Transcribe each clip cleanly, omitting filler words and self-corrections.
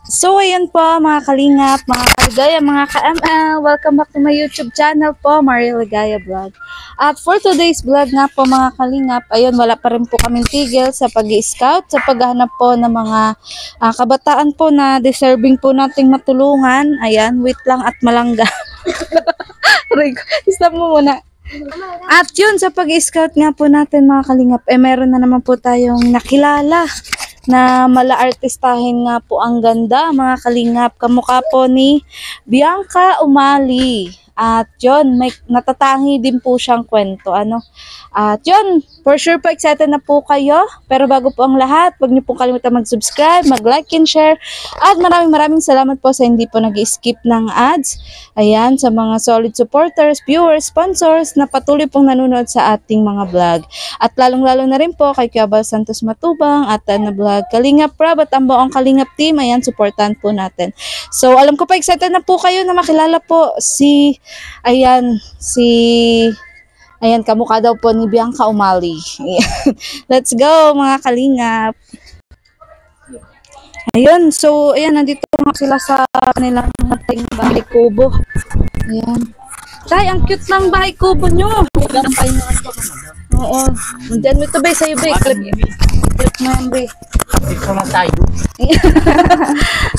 So, ayan po mga kalingap, mga kaligaya, mga ka-ML. Welcome back to my YouTube channel po, Marie Ligaya Vlog. At for today's vlog nga po mga kalingap, ayun, wala pa rin po kaming tigil sa pag-i-scout, sa paghahanap po ng mga kabataan po na deserving po nating matulungan. Ayan, wait lang at malangga. Stop mo muna. At yun, sa pag-i-scout nga po natin mga kalingap, meron na naman po tayong nakilala na mala-artistahin nga po ang ganda mga kalingap. Kamukha po ni Bianca Umali. At yun, may natatangi din po siyang kwento. At yun, for sure po excited na po kayo. Pero bago po ang lahat, huwag niyo pong kalimutan mag-subscribe, mag-like and share. At maraming salamat po sa hindi po nag-skip ng ads. Ayan, sa mga solid supporters, viewers, sponsors na patuloy pong nanonood sa ating mga vlog. At lalong-lalo na rin po kay Kuya Bal Santos Matubang at na vlog Kalingap Prab at ang buong Kalingap team. Ayan, supportan po natin. So, alam ko pa excited na po kayo na makilala po Ayan, kamukha daw po ni Bianca Umali. Let's go, mga kalingap. Ayun, so, ayan, nandito nga sila sa kanilang mating bahay kubo. Ayan. Tay, ang cute ng bahay kubo nyo. Oo. Diyan mo ito, Bay, sa'yo, Bay. Clip mo yan, Bay. Ito na tayo.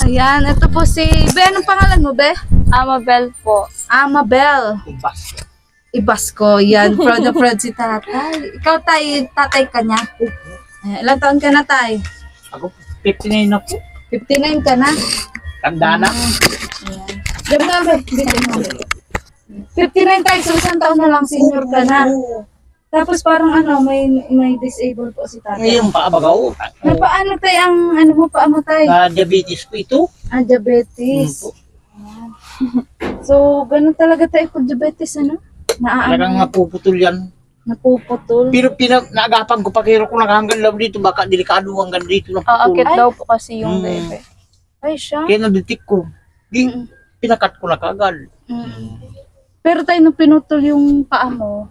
Ayan, ito po si Be. Anong pangalan mo, Be? Amabel po. Amabel. Ibasko. Yan, proud na proud si tatay. Ikaw, tay, tatay ka niya. Ayan, ilang taon ka na, tay? Ako, 59 na po. 59 ka na? Tanda na. Ayan. Diyan na, Be. 59 tayo, so isang taon na lang senior ka na. Tapos parang may disable po si tatay. Ngayon pa, abagaw. Paano tayo ang, paano tayo? Diabetes po ito. Diabetes. So, ganun talaga tayo pag diabetes, Talagang napuputol yan. Napuputol. Pero naagapan ko, pakiro ko hanggang lang dito, baka delikado hanggang dito na putol. Aakit daw po kasi yung diabetes. Ay, siya. Kaya na-detect ko. Pinakat ko na kagad. Pero tayo nung pinutol yung paa mo,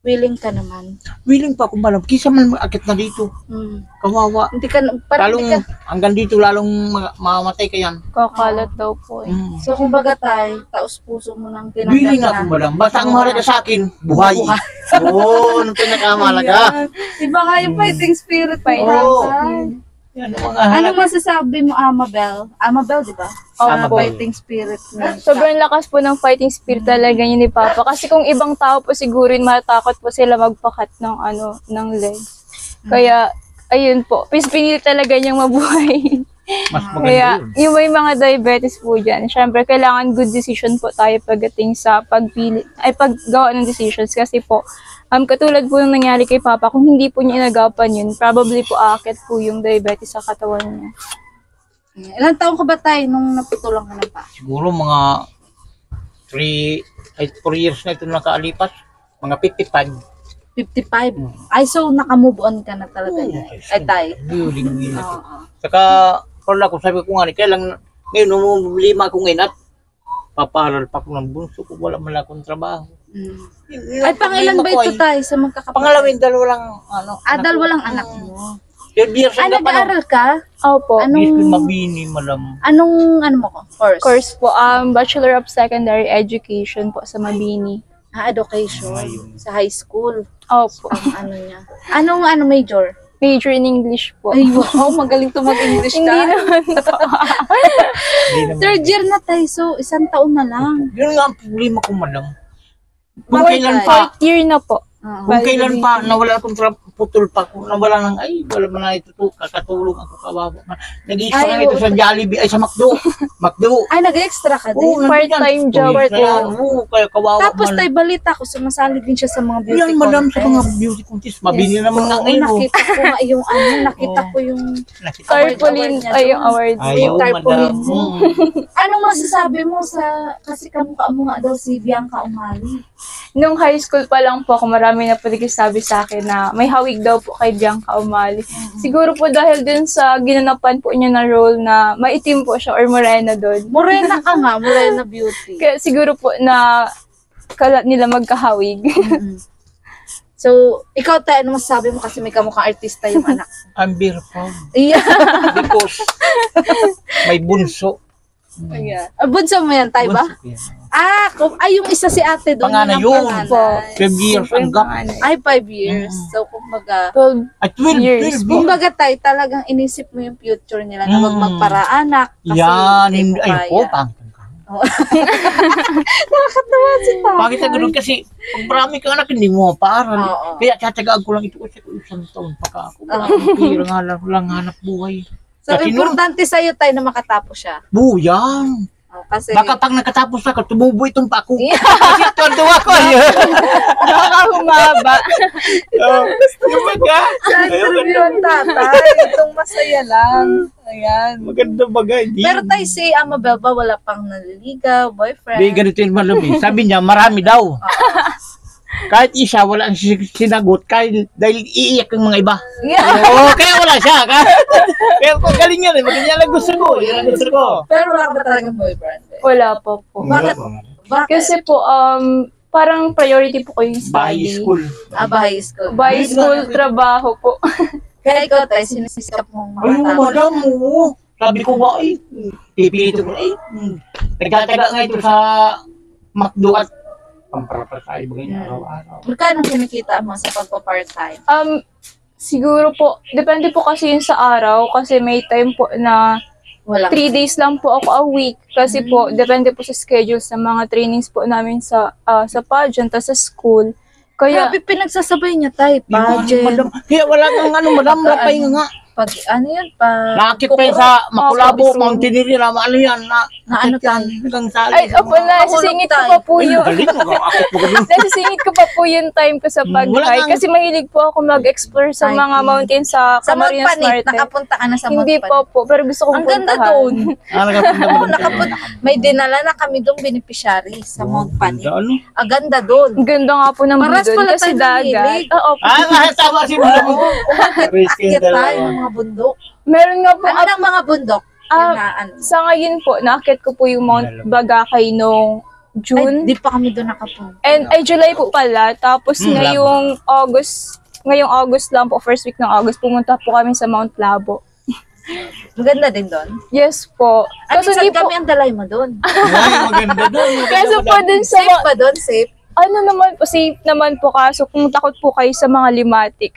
willing ka naman. Willing pa akong malam. Kisa man mag-akit na dito. Kawawa. Hindi ka, Lalong hanggang dito, lalong mamamatay ka yan. Kakalat daw po eh. So, kumbaga tayo, taos puso mo nang Willing na akong malam. Basta ang mahalaga sa akin, buhay. Oo, nung pinakamahalaga. Iba nga yung fighting spirit pa. Ano masasabi mo, Amabel? Amabel, di ba? Fighting spirit. Sobrang lakas po ng fighting spirit talaga niya ni Papa. Kasi kung ibang tao po siguro matakot po sila magpakat ng legs. Kaya, ayun po. Pinili talaga niyang mabuhay. Mas maganda Kaya, yun. yung may mga diabetes po dyan, syempre, kailangan good decision po tayo pagdating sa paggawa ng decisions. Kasi po, katulad po yung nangyari kay Papa, kung hindi po niya inagapan yun, probably po aakit po yung diabetes sa katawan niya. Ilang taong ka ba tayo nung naputulang ka na pa? Siguro mga 4 years na ito nakalipas. Mga 55. 55? Ay, so naka-move on ka na talaga niya. Ay, tayo. Building na ito. Saka, wala ko sabi ko nga, kaya lang ngayon, nung 5 ako ngayon at paparal pa ko ng bunso ko, wala man akong trabaho. Ay, pangilan ba ito tayo sa magkakapatid? Pangalawin, dalawa lang, dalawa lang anak mo. Nag-aaral ka? Opo. Mabini, malam. Anong, mo ko? Course po, Bachelor of Secondary Education po sa Mabini. Education. Sa high school. Opo. Ang niya. Anong major? Major in English po. Ay, wow, magaling to mag-English ka. Hindi naman po. Third year na tayo, so isang taon na lang. Yun nga ang problema ko, madam. Kung kailan pa, Fourth year na po. kung kailan pa, nawala akong putol pa ko, nawala nang, wala man na ito, kakatulong ako, kawawa. Nag-extra nga ito sa Jollibee, sa McDo. Ay, nag-extra ka din? Oo, part-time job. Oo, kaya kawawa. Tapos tayo balita ko, sumasali din siya sa mga beauty yan, madam, sa contest. mga beauty contest. Mabini naman nga ngayon. Nakita ko nga yung nakita ko yung Tarpaulin, yung award. Ayaw, madam. Anong masasabi mo kasi kamukha mo nga daw si Bianca Umali? Nung high school pa lang po ako, marami na po nagsasabi sa akin na may hawig daw po kay Bianca Umali. Siguro po dahil din sa ginanapan po niya na role na maitim po siya or morena doon. Morena ka nga, morena beauty. Kaya siguro po na kalat nila magkahawig. So, ikaw tayo, ano masasabi mo kasi may kamukhang artista yung anak mo? I'm very proud Yeah. because may bunso. Yeah. Bunso mo yan, tayo ba? Bunso ko yan. Yung isa si ate doon. Panganay yung yun. panganay. 12 years ang gap. Ay, 5 years. So, kumbaga, 12 At 12 Years. years. kumbaga tayo, talagang inisip mo yung future nila na wag magparaanak. Kasi Yan. hindi mo Ay po, kaya. Nakakatawa si Tata. Bakit sa ganun? Kasi pag marami kang anak, hindi mo mapaaral. Oo. Kaya tsatsagaan ko lang ito kasi isang taon pa ka ako. Pira nga lang hanap buhay. So, Kasi importante sa'yo tayo na makatapos siya. Buyan. Kasi, Baka pag nakatapos ako, tumubo itong pa ako. Yeah. Kasi tuwa ko. Nakakahumaba. sa interview ang tatay, itong masaya lang. Ayan. Maganda bagay. Pero tayo si Amabel ba, wala pang naliligaw, boyfriend? Di ganito yung malumi. Sabi niya, marami daw. Kahit isa, wala ang sinagot. Dahil iiyak yung mga iba. Yeah. Oo, kaya wala siya. Kaya kung galing yan, maganda lang gusto ko. Yan ang gusto ko. Pero wala ka ba talagang boyfriend? Wala po po. Bakit? Kasi po, parang priority po ko yung Bahay study. school. Bahay school. By school, trabaho po. Kaya ikaw tayo, sinisikap mong Ay, makatapos. madam, oo. Sabi ko ba, pipilito ko, nagtataga nga ito sa McDo at pamparapal tayo ba ganyan araw-araw. Magkano kinikita mo sa pagpa-part-time? Siguro po, depende po kasi yun sa araw kasi may time po na Wala. 3 days lang po ako a week kasi po depende po sa schedule sa mga trainings po namin sa pageant at sa school. Kaya Grabe, pinagsasabay niya tayo. Madam, Pageant. kaya wala kang madam, napay nga. Pag, ano yan? Nakakit pa yun sa Makulabo, Pabisong. Mountaineering, ano yan, Na ano tayo? hanggang sa ay, opo, nasisingit ko pa po Ay, yung galing, ako po ganun. nasisingit ko pa po yung time ko sa Wala pag-hike kang- kasi mahilig po ako mag-explore sa Hiking. mga mountains sa Sa Mount Camarines Panit, Norte. nakapunta ka na sa Mount Hindi Panit. po po, pero gusto kong Ang ganda puntahan. doon. Nakapunta mo doon. Nakapunta. May dinala na kami doon beneficiary sa Mount Panit. Ano? Ang ganda doon. Ang ganda nga po ng view Paras doon pala kasi tayo dagat. mahilig. Oo, Tama si madam. Akit tayo ng mga bundok. meron nga po Ano ng mga bundok? Ah, Yung na, ano? sa ngayon po, nakakit ko po yung Mount Bagakay noong Ay, June. di pa kami doon nakapunta. And ay July po pala. Tapos ngayong August lang po, first week ng August, pumunta po kami sa Mount Labo. Maganda din doon. Yes po. At Kaso minsan hindi po, kami ang dalay mo doon. Ay, maganda doon. kaso po dun sa, Safe ba doon? Safe? ano naman po, safe naman po kaso kung takot po kayo sa mga limatic.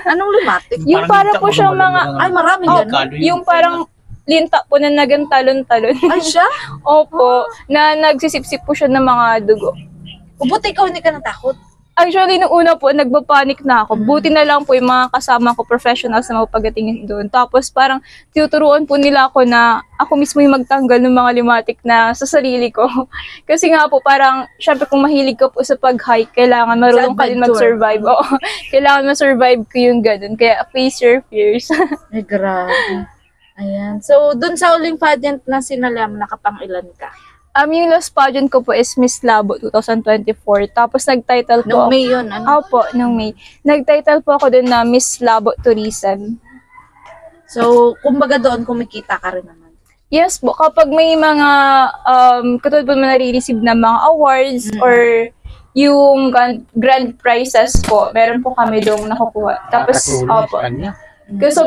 Anong lumatic? Yung para po siyang mga, Ay, marami ganun. yung parang linta po na nagantalon-talon. Ay, siya? Opo, na nagsisipsip po siya ng mga dugo. Buti ikaw hindi ka natakot. Actually, nung una po, nagpapanik na ako. Buti na lang po yung mga kasama ko, professionals na pagdating doon. Tapos parang tinuturuan po nila ako na ako mismo yung magtanggal ng mga limatic na sa sarili ko. Kasi nga po, parang, syempre kung mahilig ka po sa pag-hike, kailangan marunong ka din adventure. mag-survive. Oo, kailangan ma-survive ko yung ganun. Kaya face your fears. Ay, grabe. Ayan. So, dun sa uling pageant na sinalam, nakapang-ilan ka? Yung last pageant ko po is Miss Labo 2024. Tapos nag-title po Noong ako. May yun, ano? Opo, nung May. Nag-title po ako dun na Miss Labo Tourism. So, kumbaga doon, kumikita ka rin naman. Yes po, kapag may mga katulad po na nare-receive na mga awards or yung grand prizes po, meron po kami doong nakukuha. Tapos, opo. Kasi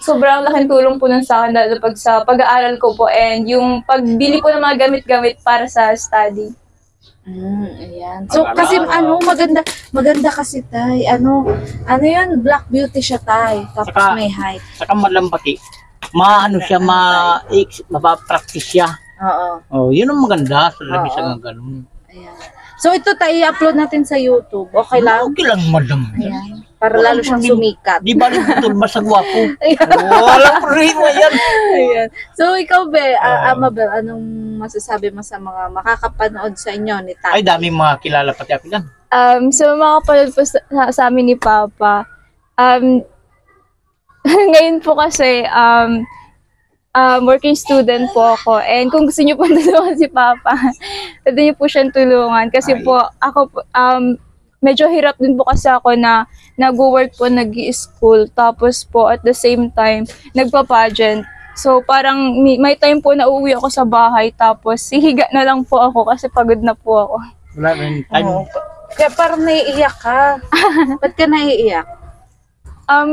sobrang laking tulong po nun sa akin lalo pag sa pag-aaral ko po and yung pagbili po ng mga gamit-gamit para sa study. Ayan. So, kasi maganda kasi tay. Ano yan, Black Beauty siya tay. Tapos Saka- may height. Saka malambati. Maano siya, mapapractice siya. Oo. Oh, yun ang maganda sa labis Oo. ng ganun. Ayan. So, ito tayo, i-upload natin sa YouTube. Okay lang? Okay lang, madam. Ayan. Para lalo siyang sumikat. Di ba rin ito basta gwapo? Ayan. Walang problema yan. Ayan. So, ikaw, Be, Amabel, anong masasabi mo sa mga makakapanood sa inyo ni Tati? Ay, daming mga kilala pati ako yan. So mga kapatid po sa amin ni Papa, ngayon po kasi working student po ako and kung gusto niyo po tulungan si Papa, pwede niyo po siyang tulungan kasi po ako po, medyo hirap din po kasi ako na nag-work po, nag-i-school, tapos po at the same time, nagpa-pageant. So parang may time po na uuwi ako sa bahay tapos hihiga na lang po ako kasi pagod na po ako. Wala rin time. Oo. Kaya parang naiiyak ka. Ba't ka naiiyak?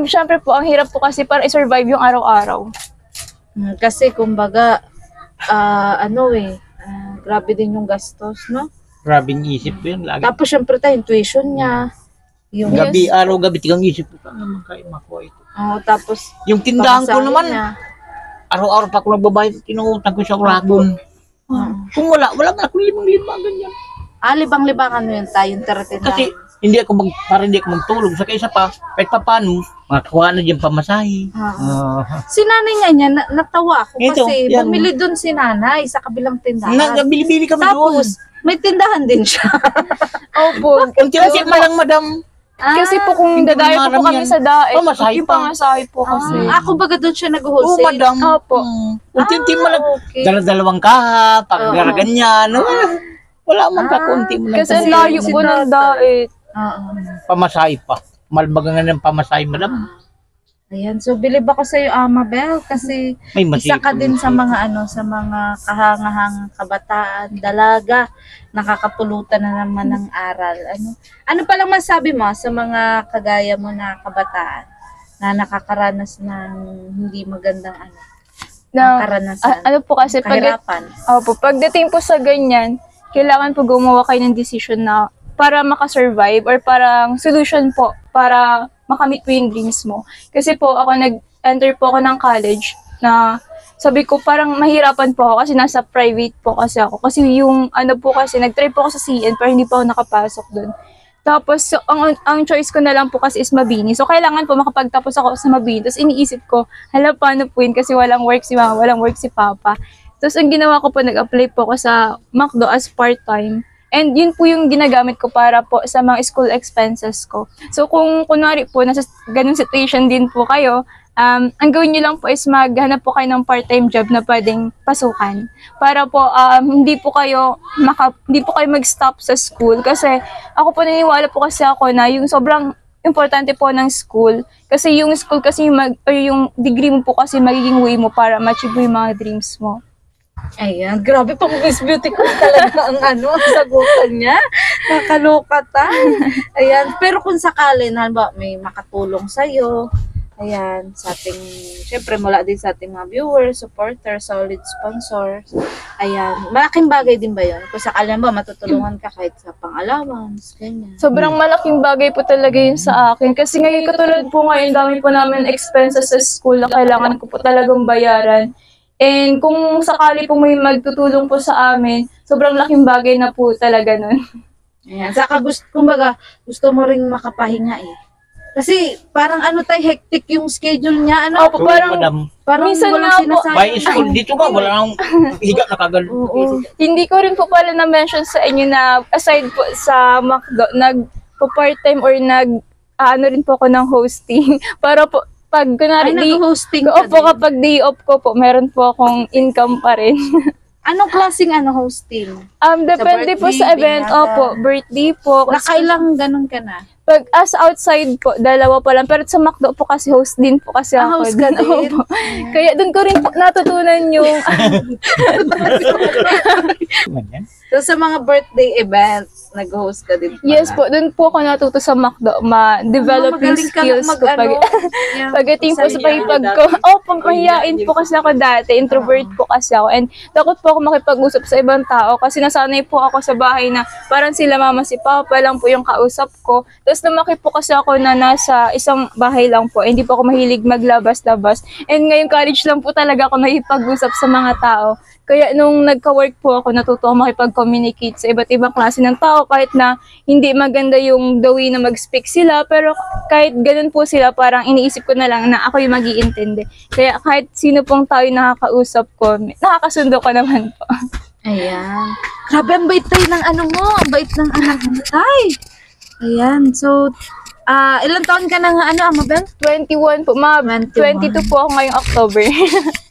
Syempre po, ang hirap po kasi para i-survive yung araw-araw. Kasi kumbaga, grabe din yung gastos, no? Grabe yung isip ko yun. Lagi. Tapos syempre tayo, tuition niya. Yung Gabi, araw-gabi, tigang isip ko. Paano naman kayo makuha ito? tapos Yung tindahan ko pamasahe naman, niya. araw-araw pa ako nagbabayad, tinuutang ko sa uragon. Kung wala man ako 5,000 ganyan. Libang-libangan mo yun tayo, yung tiratindahan. Kasi para hindi ako magtulog. Sa kaysa pa, kahit pa paano, makakuha na dyan pamasahe. Si nanay nga niya, natawa ako Ito, kasi yan. bumili doon si nanay sa kabilang tindahan. Nagabili-bili kami doon. Tapos, may tindahan din siya. Opo. Unti-unti pa lang, madam. Kasi po kung hindi ko dadayo po maram kami yan. sa daet, Pamasahe yung pa. pamasahe po kasi. Ako baga doon siya Oo, nag-wholesale. madam. Opo. Unti-unti mo lang. Okay. Dala-dalawang kaha, pag ganyan. Wala man kakunti mo lang. Kasi ang layo po ng daet. Pamasahe pa. Malbaga nga ng pamasahe, madam. Ayan, so bilib ako sa iyo, Amabel, kasi May isa ka masipag. din sa mga sa mga kahangahangang kabataan, dalaga, nakakapulutan na naman ng aral. Ano pa lang masabi mo sa mga kagaya mo na kabataan na nakakaranas ng hindi magandang karanasan, Ano po kasi, kahirapan? pagdating po sa ganyan, kailangan po gumawa kayo ng decision na para makasurvive or parang solution po para makamit po yung dreams mo. Kasi po ako nag-enter po ako ng college na sabi ko parang mahirapan po ako kasi nasa private po kasi ako. Kasi yung kasi nag-try po ako sa CN pero hindi pa ako nakapasok doon. Tapos so, ang choice ko na lang po kasi is Mabini. So kailangan po makapagtapos ako sa Mabini. Tapos iniisip ko, paano po yun kasi walang work si mama, walang work si papa. Tapos ang ginawa ko po, nag-apply po ako sa McDo as part-time. And yun po yung ginagamit ko para po sa mga school expenses ko. So kung kunwari po, nasa ganung situation din po kayo, ang gawin nyo lang po is maghanap po kayo ng part-time job na pwedeng pasukan. Para po hindi po kayo mag-stop sa school. Kasi ako po naniniwala po kasi ako na yung sobrang importante po ng school. Kasi yung school kasi yung degree mo po kasi magiging way mo para ma-achieve mo yung mga dreams mo. Ayan, grabe pang Miss Beauty ko talaga ang sagutan niya. Nakaloka tayo. Ayan, pero kung sakali na may makatulong sa'yo, ayan, sa ating, syempre mula din sa ating mga viewers, supporters, solid sponsors, ayan, malaking bagay din ba yun? Kung sakali ba matutulungan ka kahit sa pang-allowance, ganyan. Sobrang malaking bagay po talaga yun sa akin. Kasi ngayon, katulad po ngayon, dami po namin expenses sa school na kailangan ko po talagang bayaran. And kung sakali po may magtutulong po sa amin, sobrang laking bagay na po talaga nun. Ayan, saka gusto mo ring makapahinga eh. Kasi parang hectic yung schedule niya, Opo, parang minsan walang nga po, sinasayang By school, dito ba? Wala nang higa na kagad. Oo. hindi ko rin po pala na-mention sa inyo na aside po sa McDo, nag-part-time or rin po ako ng hosting. Para po, pag kunwari, nag-hosting ka opo, din? kapag day off ko po, meron po akong income pa rin. Anong klaseng hosting? Depende po sa birthday, event. binata. Opo, birthday po. Nakailang ganun ka na? Pag as outside po, 2 pa lang. Pero sa McDo po kasi host din po kasi ako. Host ka din? Opo. Kaya doon ko rin po natutunan yung So sa mga birthday events, nag-host ka din pala? yes po, doon po ako natuto sa McDo. Ma-develop yung Magaling ka skills lang ko. Pagdating po sa pahipag ko. Mahihain po kasi ako dati. Introvert po kasi ako. And takot po ako makipag-usap sa ibang tao kasi nasanay po ako sa bahay na parang sila mama si papa lang po yung kausap ko. Tapos lumaki po kasi ako na nasa isang bahay lang po. Hindi po ako mahilig maglabas-labas. And ngayong college lang po talaga ako nakipag-usap sa mga tao. Kaya nung nagka-work po ako, natuto ako makipag-communicate sa iba't ibang klase ng tao kahit na hindi maganda yung the way na mag-speak sila. Pero kahit ganun po sila, parang iniisip ko na lang na ako yung mag-iintindi. Kaya kahit sino pong tao yung nakakausap ko, nakakasundo ko naman po. Ayan. Grabe, ang bait tayo ng mo. Ang bait ng anak mo tay. Ayan. So, ilang taon ka na nga Amabel? 21 po. 22 po ako ngayong October.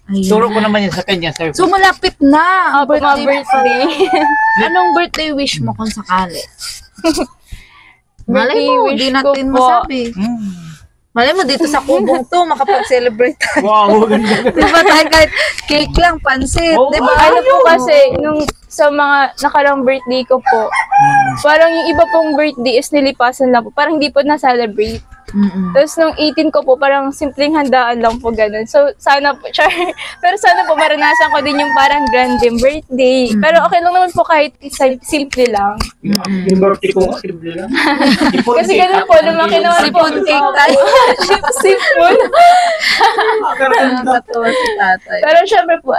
Ayan. Turo ko naman yan sa kanya, sir. So, malapit na. Opo, mga birthday. Anong birthday wish mo kung sakali? Malay Birthday mo, wish di ko natin po. masabi. Malay mo, dito sa kubong to, makapag-celebrate tayo. Wow, ganda. Diba tayo kahit cake lang, pansit, Oo, diba? Ano po kasi, nung sa mga nakarang birthday ko po, Parang yung iba pong birthday is nilipasan lang po. Parang hindi po na-celebrate. Tapos nung 18 ko po, parang simpleng handaan lang po ganun. So, sana po, pero sana po maranasan ko din yung parang grande birthday. Pero okay lang naman po kahit simple lang. Yung birthday ko, simple lang. Kasi ganun po, lumaki naman po. Simple. Nakakatawa si tatay. Pero syempre po,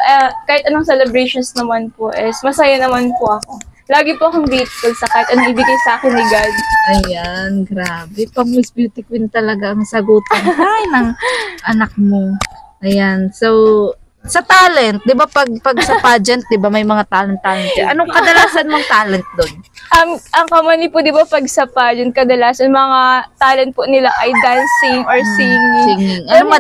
kahit anong celebrations naman po is masaya naman po ako. Lagi po akong grateful sa kahit anong ibigay sa akin ni God. Ayan, grabe. Pang Miss Beauty Queen talaga ang sagutan ng anak mo. Ayan. So, sa talent, 'di ba pag sa pageant, 'di ba may mga talent. Anong kadalasan mong talent doon? Ang common po 'di ba pag sa pageant kadalasan mga talent po nila ay dancing or singing. Singing. Anong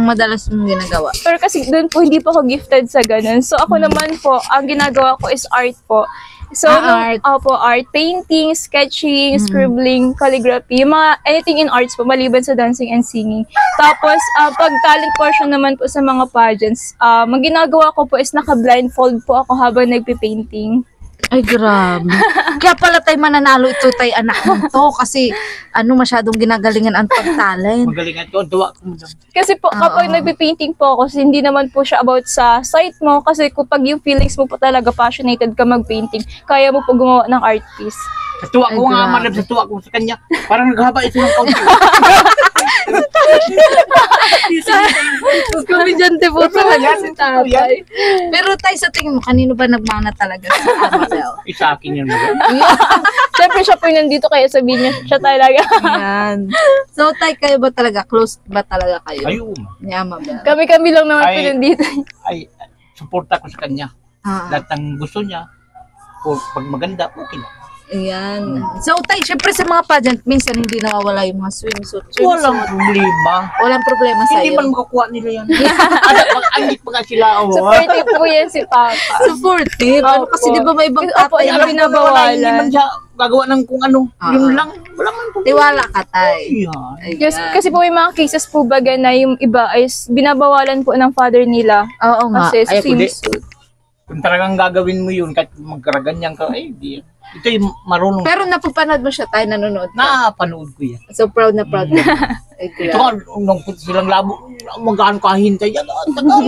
madalas mong ginagawa? Pero kasi doon po hindi po ako gifted sa ganun. So ako naman po, ang ginagawa ko is art po. So, art. Art, painting, sketching, scribbling, calligraphy, yung mga anything in arts po, maliban sa dancing and singing. Tapos, pag talent portion naman po sa mga pageants, ang ginagawa ko po is naka-blindfold po ako habang nagpipainting. Ay, grabe. Kaya pala tayo mananalo ito tayo anak mo to kasi masyadong ginagalingan ang pag-talent. Magalingan ko, duwa ko mo. Kasi po, kapag nagpipainting po ako, hindi naman po siya about sa site mo. Kasi kapag yung feelings mo po talaga passionated ka mag-painting, kaya mo po gumawa ng art piece. Sa tuwa ko nga, madam, sa tuwa ko sa kanya. Parang naghaba ito ng kaunti. Komedyante po talaga si tatay. Pero tayo sa tingin mo, kanino ba nagmana talaga si Amabel? Sa akin yun. Siyempre siya po yung nandito kaya sabihin niya, siya talaga. Yan. So, tay, kayo ba talaga? Close ba talaga kayo? Ayun. Ni Amabel? Kami-kami lang naman po nandito. Ay, suporta ko sa kanya. Lahat ng gusto niya, o pag maganda, okay na. Ayan. So, tay, syempre sa mga pageant, minsan hindi nawawala yung mga swimsuit. Walang problema. Walang problema sa'yo. Hindi man makakuha nila yan. Angit pa nga sila. Supportive po yan si Papa. Supportive? Ano kasi di ba may ibang Opo, tatay yung na binabawalan. Hindi man siya gagawa ng kung ano. Yun lang. Wala man problema. tiwala ka, tay. Yan. Ayan. Kasi po may mga cases po baga na yung iba ay binabawalan po ng father nila. Oo nga. Kasi sa Ay, kundi. swimsuit. Kung talagang gagawin mo yun, kahit magkaraganyan ka, ay, di. Ito yung marunong. Pero napapanood mo siya, tay, nanonood ka. Napanood ko yan. So, proud na proud ka. Ay, Ito nga, nung silang labo, magkano kahintay yan. Tagal.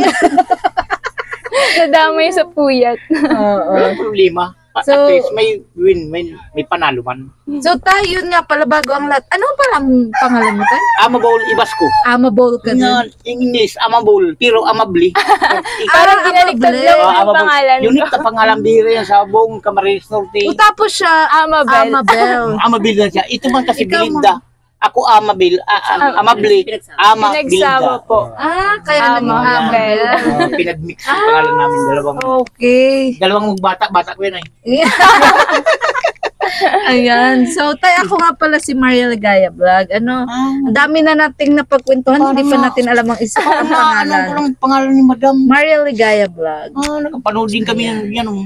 Nadamay sa puyat. Walang problema. At So- least may win, may panalo man. So, tayo, yun nga pala bago ang lahat. Ano palang pangalan mo, tay? Amable, ibas ko. Amable ka din. Nga, English, amable, pero amably. Parang ginaliktad lang Amable. yung pangalan ko. Unique na pangalan bira yan sa buong Camarines Norte. O, tapos siya, Amabel. Amabel. Amabel na siya. Ito man kasi Ikaw, Belinda. Ako amable, amable, ama Pinagsama Belinda. po. Kaya naging Amabel. Amabel. Pinag-mix ang pangalan namin dalawang. Okay. Dalawang bata ko yun ay. Ayan. So, tayo ako nga pala si Maria Ligaya Vlog. Ang dami na nating napagkwentuhan. Hindi pa natin alam ang isa pang Ano pangalan. ko lang pangalan ni Madam? Maria Ligaya Vlog. Nakapanood din kami yan. Oo,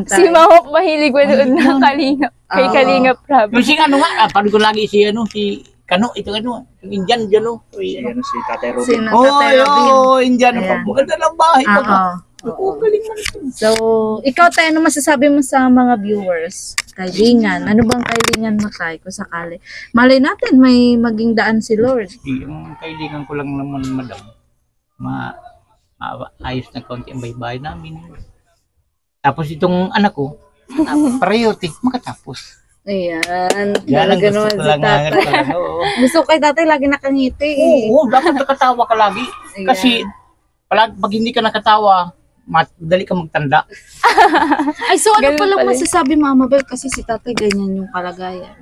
Si tayo. Mahop mahilig ko doon ng Kalingap. Kay Oo. Kalingap Rob. Yung si panood ko lagi si Kano, ito yung Indian dyan Si Tatay Robin. Sino Tatay Robin? Indian. Ayan. Maganda lang bahay. Oo. Galing man ito. So, ikaw tayo, ano masasabi mo sa mga viewers? Kailingan. Ano bang kailingan mo tayo kung sakali? Malay natin, may maging daan si Lord. Yung kailangan ko lang naman, Madam, ayos na kaunti ang baybay namin. Tapos itong anak ko, priority, makatapos. Ayan. Yan ang gusto Gano'n ko si lang. tatay. Gusto ko kay tatay lagi nakangiti. Oo, dapat nakatawa ka lagi. Ayan. Kasi, pag hindi ka nakatawa, madali ka magtanda. Ay, so ano Ganun palang pala. masasabi, Mama Bel? Kasi si tatay ganyan yung kalagayan.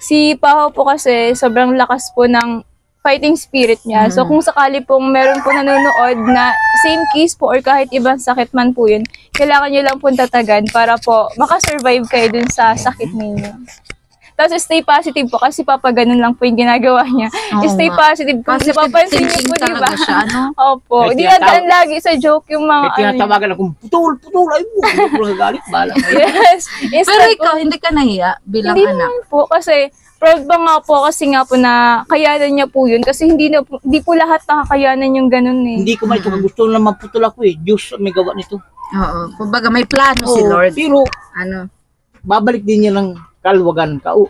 Si Paho po kasi sobrang lakas po ng fighting spirit niya. So kung sakali pong meron po nanonood na same case po or kahit ibang sakit man po yun, kailangan nyo lang po tatagan para po makasurvive kayo dun sa sakit ninyo. Tapos stay positive po kasi Papa ganun lang po yung ginagawa niya. Oo Stay nga. positive. Kung Positive napapansin niyo thinking po, di ba? talaga siya, ano? Opo. May Di tinatawag- ba lagi sa joke yung mga May tinatawagan akong putol, ay mo, hindi ko nagagalit, bahala. Yes. Pero Instead po, ikaw, hindi ka nahiya bilang hindi anak. naman po kasi proud ba nga po kasi nga po na kayanan niya po yun kasi hindi po lahat nakakayanan yung ganun eh. Hindi ko man ito gusto na maputol ako eh. Diyos ang may gawa nito. Oo. Kumbaga may plano si Oo, Lord. Pero Ano? babalik din niya ng kalwagan kao.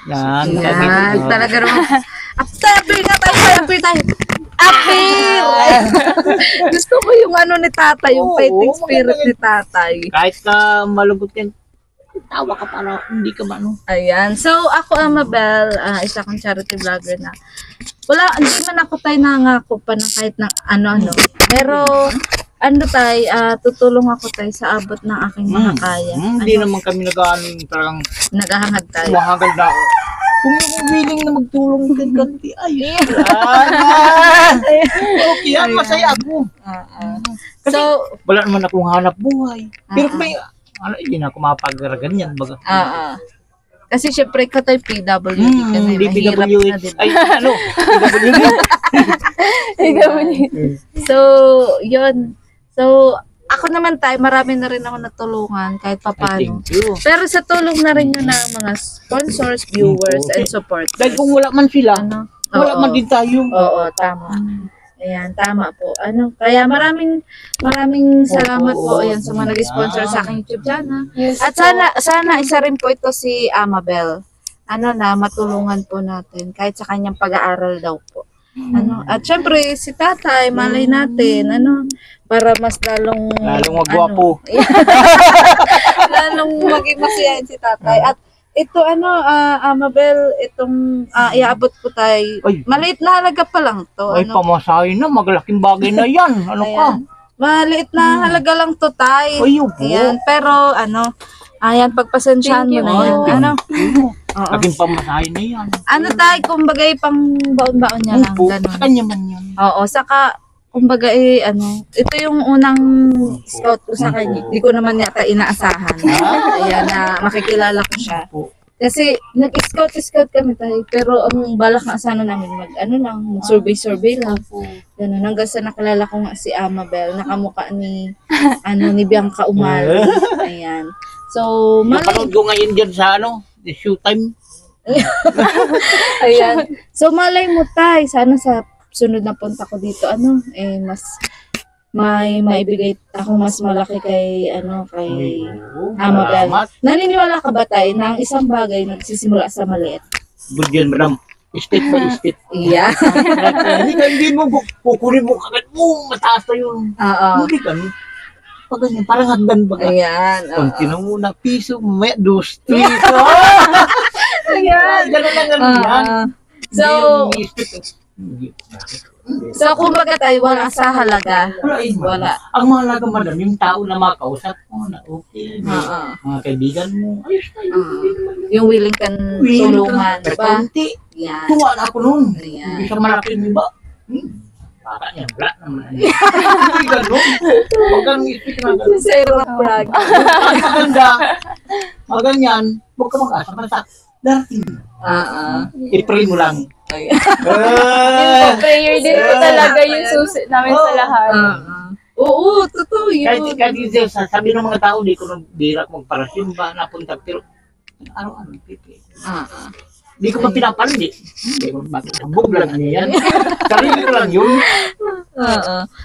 Yan. Yan. Talaga naman. Apir nga tayo. Apir tayo. Apir! Gusto ko yung ano ni tatay, yung Oo, fighting spirit maganda ni tatay. Kahit ka malungkot yan, tawa ka para hindi ka ano. Ayan. So, ako, Amabel, isa akong charity vlogger na. Wala, hindi man ako tayo nangako pa ng kahit ng ano-ano. Pero, ano tayo, tutulong ako tayo sa abot ng aking mga kaya. Hindi naman kami talagang Naghahangad tayo. mahagad na. Kung yung willing na magtulong kay Kanti, ay, okay yan, masaya ako. Kasi So, wala naman akong hanap buhay. Pero may, hindi na ako mapag-ganyan. Baga. kasi syempre ka tayo PWD ka na, mahirap na din. Ay, ano? So, yun. So, ako naman tayo, marami na rin ako natulungan kahit papano. Thank you. Pero sa tulong na rin yun ng mga sponsors, viewers, and supporters. Dahil kung wala man sila, Ano? wala Oo. man din tayo. Oo, tama. Ayan, tama po. Kaya maraming salamat po ayan sa mga nag-sponsor sa aking YouTube channel. Yes At sana isa rin po ito si Amabel. Matulungan po natin kahit sa kanyang pag-aaral daw po. At syempre si tatay, malay natin, para mas lalong Magwapo. lalong maging masayahin si tatay. At ito Amabel, itong iaabot ko tayo. Ay. Maliit na halaga pa lang to. Ay, pamasahin na, maglaking bagay na yan. Ano ka? Ayan. Maliit na halaga lang to tayo. Ay, opo. Ayan, pero ayan, pagpasensyahan mo Thank na you. yan. Oo. Laging pamasahin na yan. Tayo, kumbaga pang baon-baon niya lang, Opo, ganun. sa kanya man yan. Oo, saka, kumbaga ito yung unang scout ko sa kanya. Hindi ko naman yata inaasahan. Ayan, na makikilala ko siya. Opo. Kasi, nag-scout kami tayo, pero ang balak na sana namin mag-survey lang. Ganun, hanggang sa nakilala ko nga si Amabel, nakamukha ni Bianca Umar. Ayan. So, Napanood ko ngayon dyan sa the showtime. ayan. So, malay mo tayo, sana sa sunod na punta ko dito, mas may maibigay ako mas malaki kay Amabel. Salamat. Naniniwala ka ba tayo na ang isang bagay nagsisimula sa maliit? Good yan, madam. Step by step. Yeah. Hindi mo kukunin mo kagad mo, mataas na yun. Oo. Hindi ka. Pag ganyan, parang hagdan ba ka? Ayan. Konti na muna, piso, may dos, piso. Ayan. Ganun lang ganun yan. So, Hindi yung i-step. so kumbaga tayo, wala sa halaga. Wala. Ang mahalaga, madam, yung tao na makausap mo na okay. Mga kaibigan mo, ayos na yun. Yung willing kang tulungan, May diba? konti. Yan. Tuwa na ako noon. Ayan. Hindi siya malaki yung iba. Para niya, wala naman. Hindi ganun. Huwag kang isip na ganun. Zero brag. Ang maganda, maganyan, huwag ka mag-asa. Basta, darating. I-pray mo lang. Prayer din po talaga yung susi namin sa lahat. Oo, totoo yun. Kahit yung sabi ng mga tao, di ko nang bira kung parasimba, napunta, pero araw-araw, pipi. Di ko pa pinapaldi. Hindi ko bakit. Bug lang ano yan. Sarili ko lang yun.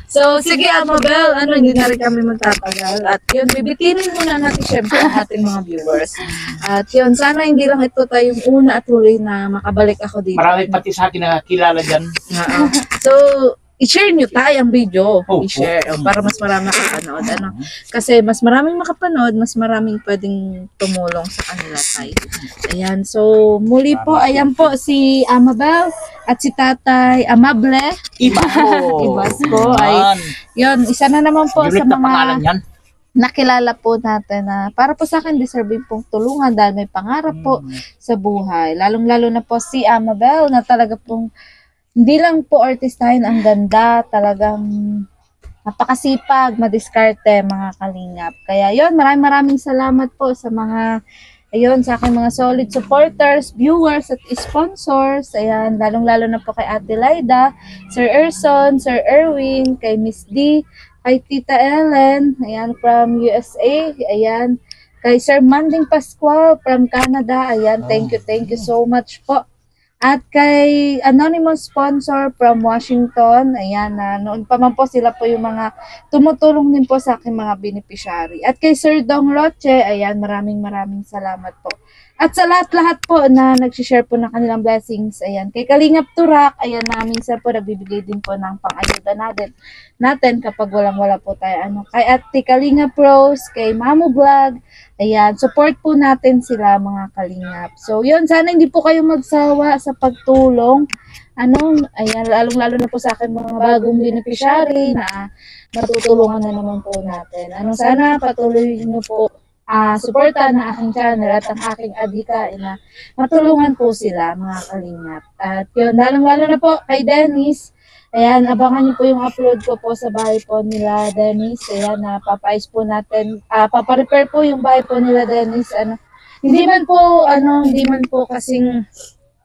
So, sige Amabel, hindi na rin kami magtatagal. At yun, bibitinin muna natin syempre ang ating mga viewers. At yun, sana hindi lang ito tayong una at huli na makabalik ako dito. Marami pati sa akin na kilala dyan. So, i-share nyo tayo ang video. Oh, I-share. Para mas marami makapanood. Kasi mas maraming makapanood, mas maraming pwedeng tumulong sa kanila tayo. Ayan. So, muli po, ayan po si Amabel at si Tatay Amable. Ibasco. Ay, yun, isa na naman po sa Ulit na pangalan mga yan. nakilala po natin na para po sa akin deserving pong tulungan dahil may pangarap po sa buhay. Lalong-lalo na po si Amabel na talaga pong hindi lang po artistahin ang ganda, talagang napakasipag, madiskarte mga kalingap. Kaya yon, maraming salamat po sa mga, sa aking mga solid supporters, viewers at sponsors. Ayan, lalong-lalo na po kay Ate Laida, Sir Erson, Sir Erwin, kay Miss D, kay Tita Ellen, ayan, from USA, ayan, kay Sir Manding Pascual from Canada. Ayan, thank you so much po. At kay anonymous sponsor from Washington, ayan, noon pa man po sila po yung mga tumutulong din po sa aking mga beneficiary. At kay Sir Dong Roche, ayan, maraming salamat po. At sa lahat-lahat po na nag-share po ng kanilang blessings, ayan, kay Kalingap Turak, ayan, minsan po nagbibigay din po ng pang-ayuda natin kapag walang-wala po tayo. Kay Ate Kalingap Rose, kay Mamu Vlog, ayan, support po natin sila mga kalingap. So, yun, sana hindi po kayo magsawa sa pagtulong. Ayan, lalong-lalo na po sa akin mga bagong beneficiary na matutulungan na naman po natin. Sana patuloy nyo po suporta na aking channel at ang aking adhika na matulungan po sila mga kalingap. At yun, lalong-lalo na po kay Dennis. Ayan, abangan niyo po yung upload ko po sa bahay po nila Dennis. Ayan, papais po natin, paparepair po yung bahay po nila Dennis. Hindi man po kasing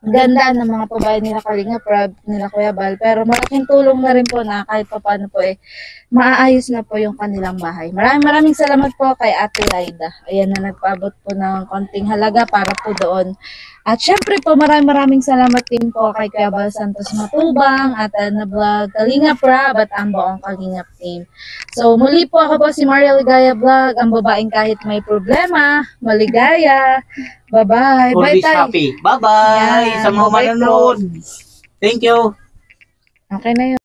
ganda ng mga pabahay nila Kalinga Prab, nila Kuya Bal, pero malaking tulong na rin po na kahit paano po maaayos na po yung kanilang bahay. Maraming salamat po kay Ate Laida. Ayan na nagpaabot po ng konting halaga para po doon. At syempre po maraming salamat din po kay Kuya Bal Santos Matubang at na vlog Kalinga Prab at ang buong Kalingap team. So muli po ako po si Maria Ligaya Vlog, ang babaeng kahit may problema, maligaya. Bye-bye. Bye, Always Tay. happy. Bye-bye. Yan. Sa mga Bye-bye po. manonood. Thank you. Okay na yun.